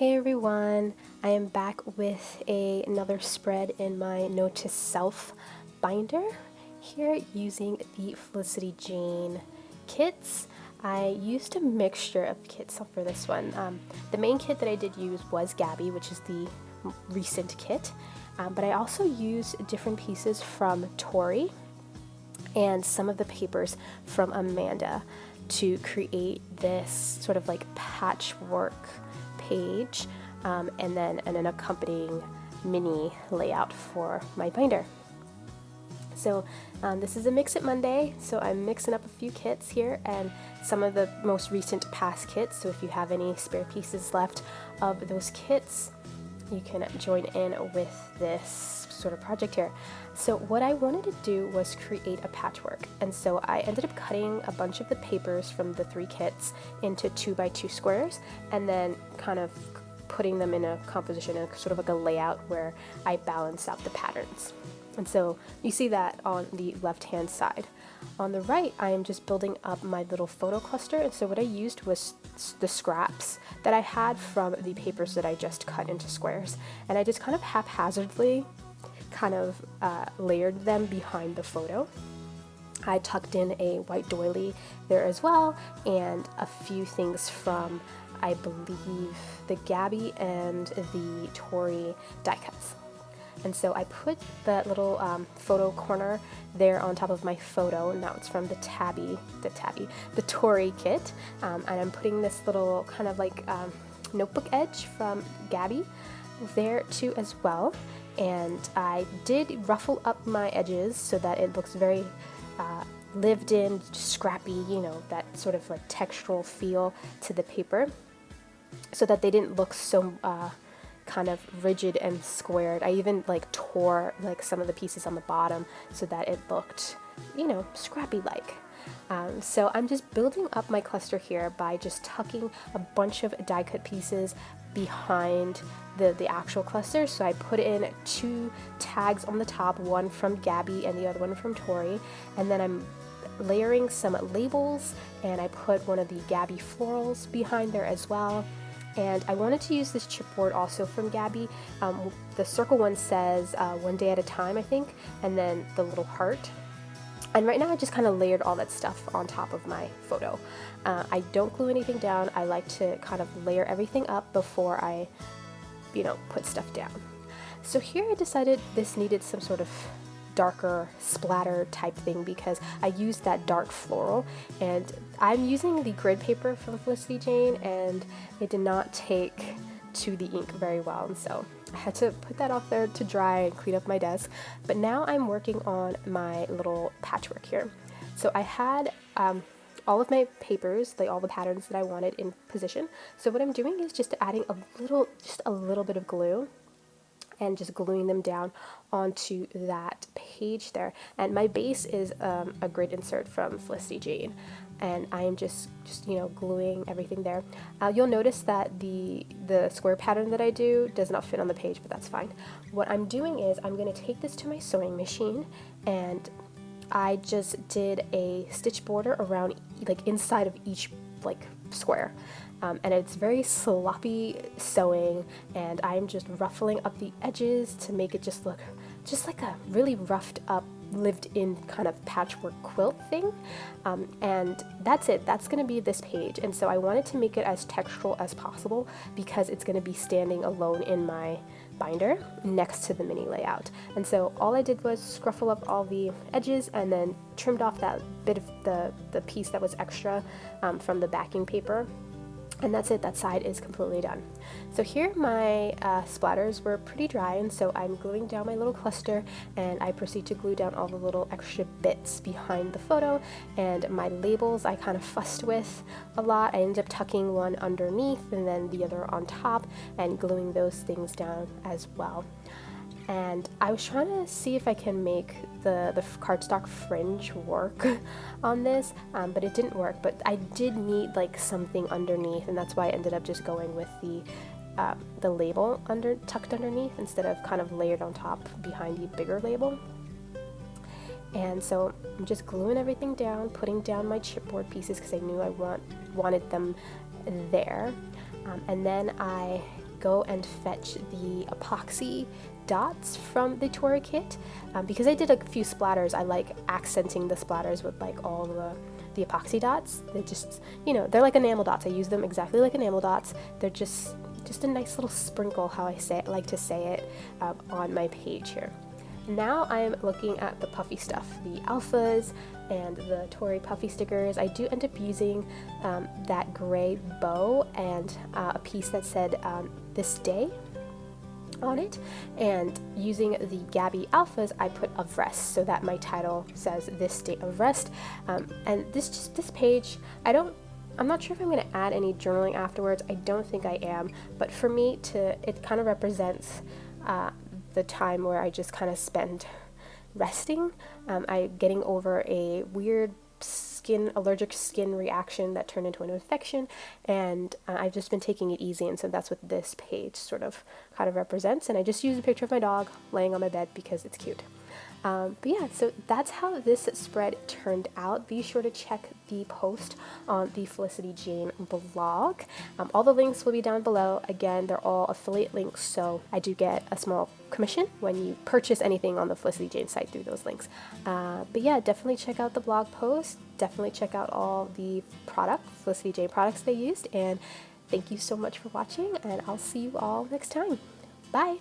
Hey everyone, I am back with another spread in my Note to Self binder here using the Felicity Jane kits. I used a mixture of kits for this one. The main kit that I did use was Gabby, which is the recent kit, but I also used different pieces from Tori and some of the papers from Amanda to create this sort of like patchwork page and then an accompanying mini layout for my binder. So this is a Mix It Monday, so I'm mixing up a few kits here and some of the most recent past kits, so if you have any spare pieces left of those kits, you can join in with this sort of project here. So what I wanted to do was create a patchwork, and so I ended up cutting a bunch of the papers from the 3 kits into 2x2 squares and then kind of putting them in a composition and sort of like a layout where I balance out the patterns. And so you see that on the left hand side. On the right, I am just building up my little photo cluster, and so what I used was the scraps that I had from the papers that I just cut into squares, and I just kind of haphazardly layered them behind the photo. I tucked in a white doily there as well, and a few things from, I believe, the Gabby and the Tori die cuts. And so I put that little photo corner there on top of my photo, and now it's from the Tori kit. And I'm putting this little kind of like notebook edge from Gabby there too as well. And I did ruffle up my edges so that it looks very lived in, scrappy, you know, that sort of like textural feel to the paper, so that they didn't look so kind of rigid and squared. I even like tore like some of the pieces on the bottom so that it looked, you know, scrappy like. So I'm just building up my cluster here by just tucking a bunch of die cut pieces behind the actual cluster. So I put in 2 tags on the top, one from Gabby and the other one from Tori, and then I'm layering some labels, and I put one of the Gabby florals behind there as well. And I wanted to use this chipboard also from Gabby. The circle one says one day at a time, I think, and then the little heart. And right now I just kind of layered all that stuff on top of my photo. I don't glue anything down. I like to kind of layer everything up before I, you know, put stuff down. So here I decided this needed some sort of darker splatter type thing because I used that dark floral, and I'm using the grid paper from Felicity Jane, and it did not take to the ink very well, and so I had to put that off there to dry and clean up my desk. But now I'm working on my little patchwork here. So I had all of my papers, like all the patterns that I wanted, in position. So what I'm doing is just adding just a little bit of glue and just gluing them down onto that page there. And my base is a grid insert from Felicity Jane, and I am just you know, gluing everything there. You'll notice that the square pattern that I do does not fit on the page, but that's fine. What I'm doing is I'm going to take this to my sewing machine, and I just did a stitch border around like inside of each like square. And it's very sloppy sewing, and I'm just ruffling up the edges to make it just look just like a really roughed up, lived in kind of patchwork quilt thing. And that's it. That's going to be this page. And so I wanted to make it as textural as possible because it's going to be standing alone in my binder next to the mini layout. And so all I did was scruffle up all the edges and then trimmed off that bit of the piece that was extra from the backing paper. And that's it, that side is completely done. So here my splatters were pretty dry, and so I'm gluing down my little cluster, and I proceed to glue down all the little extra bits behind the photo. And my labels I kind of fussed with a lot. I ended up tucking one underneath and then the other on top and gluing those things down as well. And I was trying to see if I can make the cardstock fringe work on this, but it didn't work. But I did need like something underneath, and that's why I ended up just going with the label tucked underneath instead of kind of layered on top behind the bigger label. And so I'm just gluing everything down, putting down my chipboard pieces because I knew I wanted them there. And then I go and fetch the epoxy dots from the Tori kit. Because I did a few splatters, I like accenting the splatters with like all the epoxy dots. They're just, you know, they're like enamel dots. I use them exactly like enamel dots. They're just a nice little sprinkle, how I like to say it, on my page here. Now I'm looking at the puffy stuff, the alphas and the Tori puffy stickers. I do end up using that gray bow and a piece that said this day on it, and using the Gabby alphas I put of rest so that my title says this day of rest. And this page, I'm not sure if I'm going to add any journaling afterwards. I don't think I am, but for me it kind of represents the time where I just kind of spend resting. I'm getting over a weird allergic skin reaction that turned into an infection, and I've just been taking it easy, and so that's what this page sort of kind of represents. And I just used a picture of my dog laying on my bed because it's cute. But yeah, so that's how this spread turned out. Be sure to check the post on the Felicity Jane blog. All the links will be down below. Again, they're all affiliate links, so I do get a small commission when you purchase anything on the Felicity Jane site through those links. But yeah, definitely check out the blog post. Definitely check out all the Felicity Jane products they used. And thank you so much for watching, and I'll see you all next time. Bye!